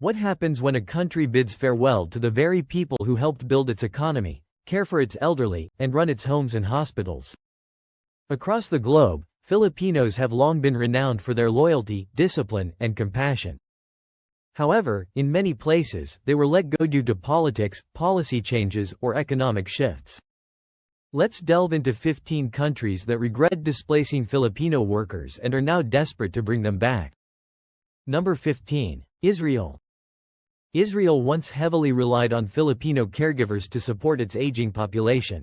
What happens when a country bids farewell to the very people who helped build its economy, care for its elderly, and run its homes and hospitals? Across the globe, Filipinos have long been renowned for their loyalty, discipline, and compassion. However, in many places, they were let go due to politics, policy changes, or economic shifts. Let's delve into 15 countries that regret displacing Filipino workers and are now desperate to bring them back. Number 15. Israel. Israel once heavily relied on Filipino caregivers to support its aging population.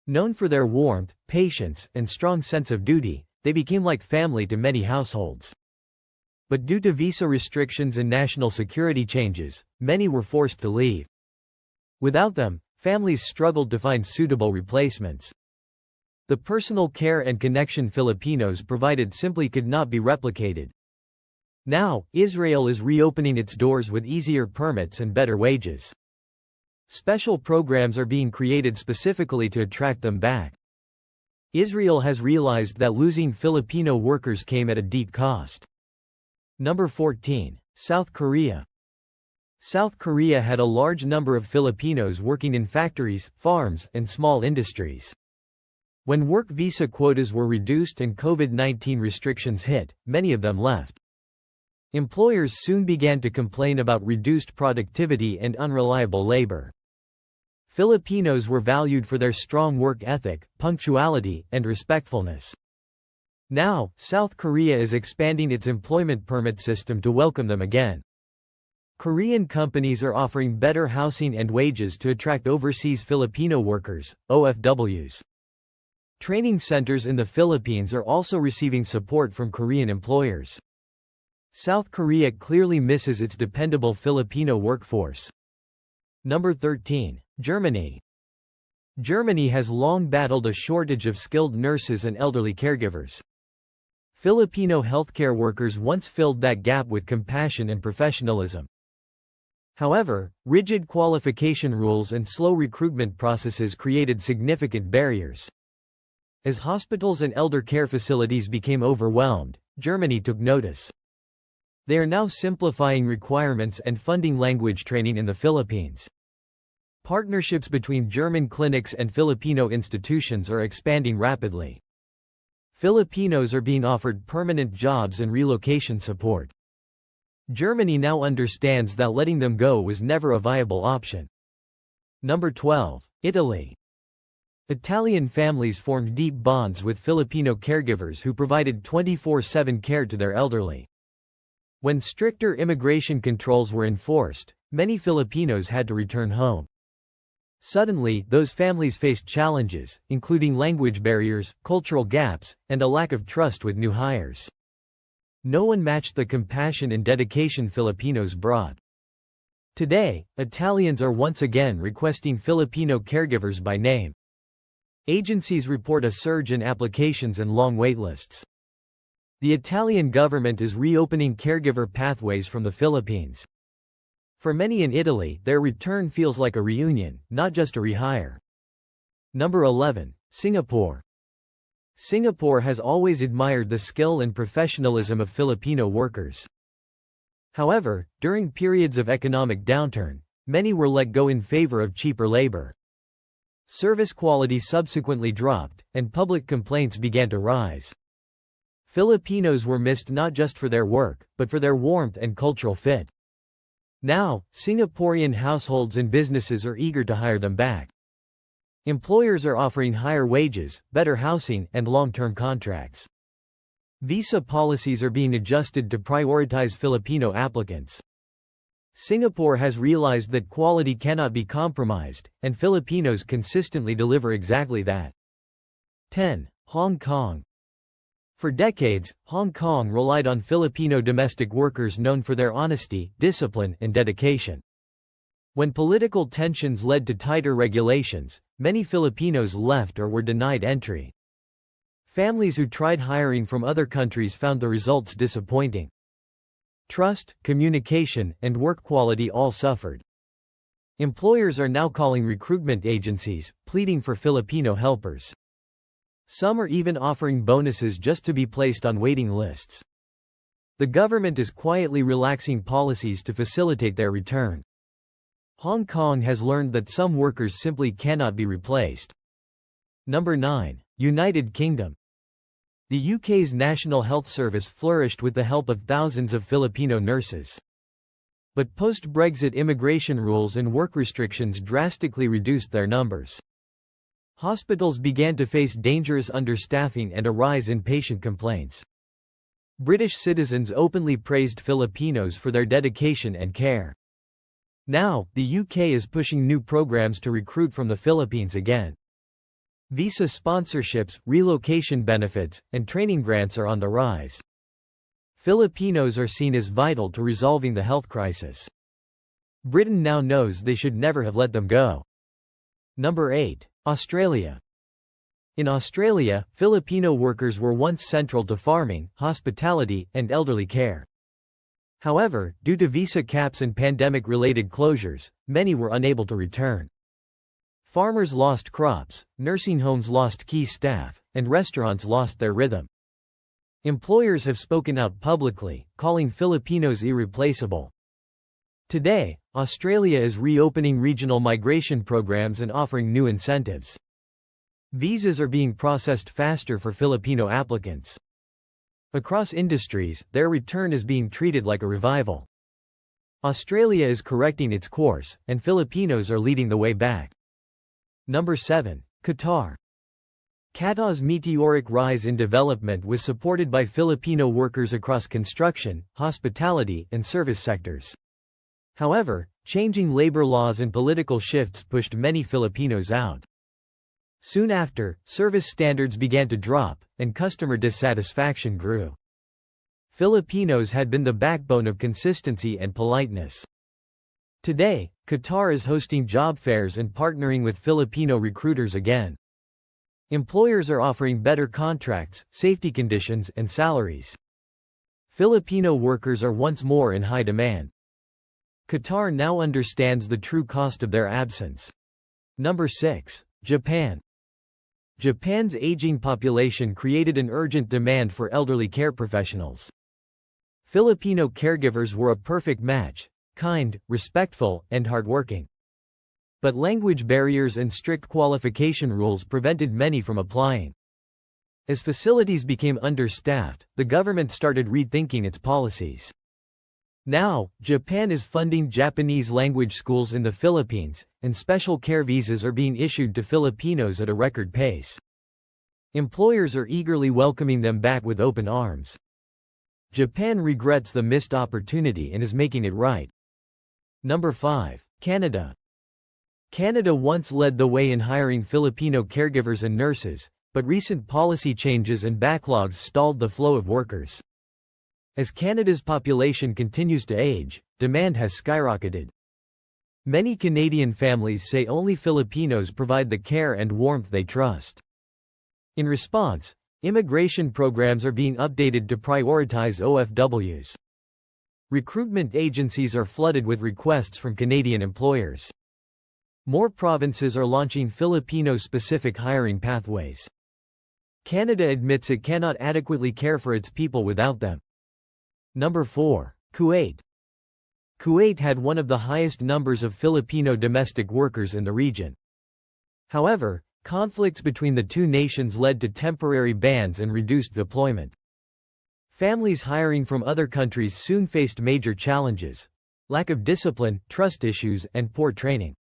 Known for their warmth, patience, and strong sense of duty, they became like family to many households. But due to visa restrictions and national security changes, many were forced to leave. Without them, families struggled to find suitable replacements. The personal care and connection Filipinos provided simply could not be replicated. Now, Israel is reopening its doors with easier permits and better wages. Special programs are being created specifically to attract them back. Israel has realized that losing Filipino workers came at a deep cost. Number 14. South Korea. South Korea had a large number of Filipinos working in factories, farms, and small industries. When work visa quotas were reduced and COVID-19 restrictions hit, many of them left. Employers soon began to complain about reduced productivity and unreliable labor. Filipinos were valued for their strong work ethic, punctuality, and respectfulness. Now, South Korea is expanding its employment permit system to welcome them again. Korean companies are offering better housing and wages to attract overseas Filipino workers, OFWs. Training centers in the Philippines are also receiving support from Korean employers. South Korea clearly misses its dependable Filipino workforce. Number 13. Germany. Germany has long battled a shortage of skilled nurses and elderly caregivers. Filipino healthcare workers once filled that gap with compassion and professionalism. However, rigid qualification rules and slow recruitment processes created significant barriers. As hospitals and elder care facilities became overwhelmed, Germany took notice. They are now simplifying requirements and funding language training in the Philippines. Partnerships between German clinics and Filipino institutions are expanding rapidly. Filipinos are being offered permanent jobs and relocation support. Germany now understands that letting them go was never a viable option. Number 12. Italy. Italian families formed deep bonds with Filipino caregivers who provided 24/7 care to their elderly. When stricter immigration controls were enforced, many Filipinos had to return home. Suddenly, those families faced challenges, including language barriers, cultural gaps, and a lack of trust with new hires. No one matched the compassion and dedication Filipinos brought. Today, Italians are once again requesting Filipino caregivers by name. Agencies report a surge in applications and long waitlists. The Italian government is reopening caregiver pathways from the Philippines. For many in Italy, their return feels like a reunion, not just a rehire. Number 11. Singapore. Singapore has always admired the skill and professionalism of Filipino workers. However, during periods of economic downturn, many were let go in favor of cheaper labor. Service quality subsequently dropped, and public complaints began to rise. Filipinos were missed not just for their work, but for their warmth and cultural fit. Now, Singaporean households and businesses are eager to hire them back. Employers are offering higher wages, better housing, and long-term contracts. Visa policies are being adjusted to prioritize Filipino applicants. Singapore has realized that quality cannot be compromised, and Filipinos consistently deliver exactly that. 10. Hong Kong. For decades, Hong Kong relied on Filipino domestic workers known for their honesty, discipline, and dedication. When political tensions led to tighter regulations, many Filipinos left or were denied entry. Families who tried hiring from other countries found the results disappointing. Trust, communication, and work quality all suffered. Employers are now calling recruitment agencies, pleading for Filipino helpers. Some are even offering bonuses just to be placed on waiting lists. The government is quietly relaxing policies to facilitate their return. Hong Kong has learned that some workers simply cannot be replaced. Number 9. United Kingdom. The UK's National Health Service flourished with the help of thousands of Filipino nurses. But post-Brexit immigration rules and work restrictions drastically reduced their numbers. Hospitals began to face dangerous understaffing and a rise in patient complaints. British citizens openly praised Filipinos for their dedication and care. Now, the UK is pushing new programs to recruit from the Philippines again. Visa sponsorships, relocation benefits, and training grants are on the rise. Filipinos are seen as vital to resolving the health crisis. Britain now knows they should never have let them go. Number 8. Australia. In Australia, Filipino workers were once central to farming, hospitality, and elderly care. However, due to visa caps and pandemic-related closures, many were unable to return. Farmers lost crops, nursing homes lost key staff, and restaurants lost their rhythm. Employers have spoken out publicly, calling Filipinos irreplaceable. Today, Australia is reopening regional migration programs and offering new incentives. Visas are being processed faster for Filipino applicants. Across industries, their return is being treated like a revival. Australia is correcting its course, and Filipinos are leading the way back. Number 7. Qatar. Qatar's meteoric rise in development was supported by Filipino workers across construction, hospitality, and service sectors. However, changing labor laws and political shifts pushed many Filipinos out. Soon after, service standards began to drop, and customer dissatisfaction grew. Filipinos had been the backbone of consistency and politeness. Today, Qatar is hosting job fairs and partnering with Filipino recruiters again. Employers are offering better contracts, safety conditions, and salaries. Filipino workers are once more in high demand. Qatar now understands the true cost of their absence. Number 6. Japan. Japan's aging population created an urgent demand for elderly care professionals. Filipino caregivers were a perfect match, kind, respectful, and hardworking. But language barriers and strict qualification rules prevented many from applying. As facilities became understaffed, the government started rethinking its policies. Now, Japan is funding Japanese language schools in the Philippines, and special care visas are being issued to Filipinos at a record pace. Employers are eagerly welcoming them back with open arms. Japan regrets the missed opportunity and is making it right. Number 5. Canada. Canada once led the way in hiring Filipino caregivers and nurses, but recent policy changes and backlogs stalled the flow of workers. As Canada's population continues to age, demand has skyrocketed. Many Canadian families say only Filipinos provide the care and warmth they trust. In response, immigration programs are being updated to prioritize OFWs. Recruitment agencies are flooded with requests from Canadian employers. More provinces are launching Filipino-specific hiring pathways. Canada admits it cannot adequately care for its people without them. Number 4. Kuwait. Kuwait had one of the highest numbers of Filipino domestic workers in the region. However, conflicts between the two nations led to temporary bans and reduced deployment. Families hiring from other countries soon faced major challenges: lack of discipline, trust issues, and poor training.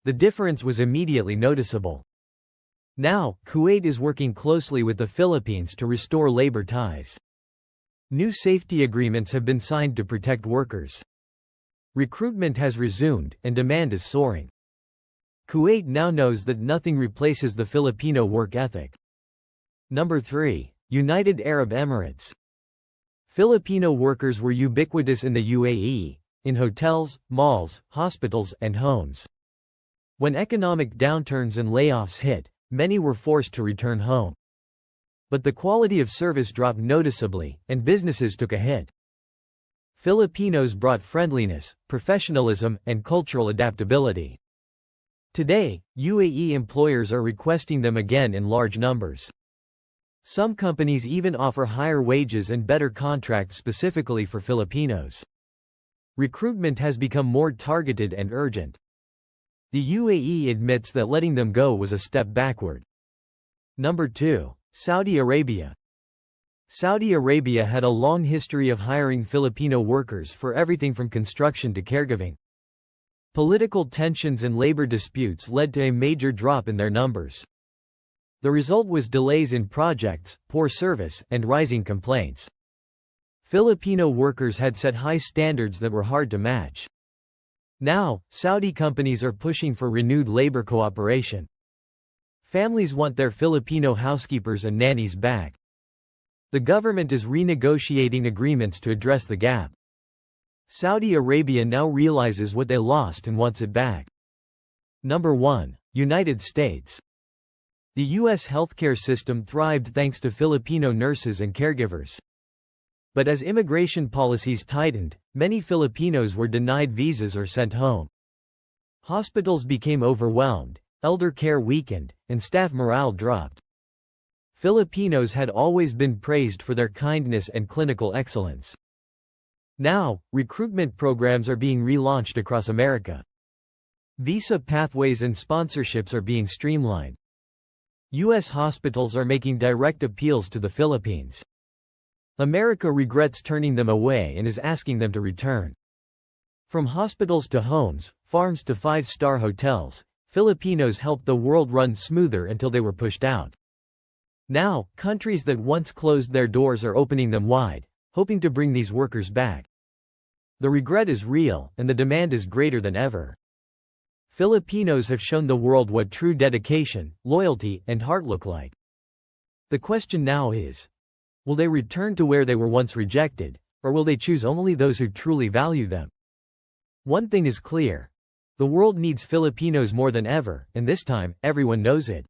The difference was immediately noticeable. Now, Kuwait is working closely with the Philippines to restore labor ties. New safety agreements have been signed to protect workers. Recruitment has resumed, and demand is soaring. Kuwait now knows that nothing replaces the Filipino work ethic. Number 3. United Arab Emirates. Filipino workers were ubiquitous in the UAE, in hotels, malls, hospitals, and homes. When economic downturns and layoffs hit, many were forced to return home. But the quality of service dropped noticeably, and businesses took a hit. Filipinos brought friendliness, professionalism, and cultural adaptability. Today, UAE employers are requesting them again in large numbers. Some companies even offer higher wages and better contracts specifically for Filipinos. Recruitment has become more targeted and urgent. The UAE admits that letting them go was a step backward. Number 2. Saudi Arabia. Saudi Arabia had a long history of hiring Filipino workers for everything from construction to caregiving. Political tensions and labor disputes led to a major drop in their numbers. The result was delays in projects, poor service, and rising complaints. Filipino workers had set high standards that were hard to match. Now, Saudi companies are pushing for renewed labor cooperation. Families want their Filipino housekeepers and nannies back. The government is renegotiating agreements to address the gap. Saudi Arabia now realizes what they lost and wants it back. Number 1. United States. The U.S. healthcare system thrived thanks to Filipino nurses and caregivers. But as immigration policies tightened, many Filipinos were denied visas or sent home. Hospitals became overwhelmed, elder care weakened, and staff morale dropped. Filipinos had always been praised for their kindness and clinical excellence. Now, recruitment programs are being relaunched across America. Visa pathways and sponsorships are being streamlined. U.S. hospitals are making direct appeals to the Philippines. America regrets turning them away and is asking them to return. From hospitals to homes, farms to five-star hotels, Filipinos helped the world run smoother until they were pushed out. Now, countries that once closed their doors are opening them wide, hoping to bring these workers back. The regret is real, and the demand is greater than ever. Filipinos have shown the world what true dedication, loyalty, and heart look like. The question now is, will they return to where they were once rejected, or will they choose only those who truly value them? One thing is clear. The world needs Filipinos more than ever, and this time, everyone knows it.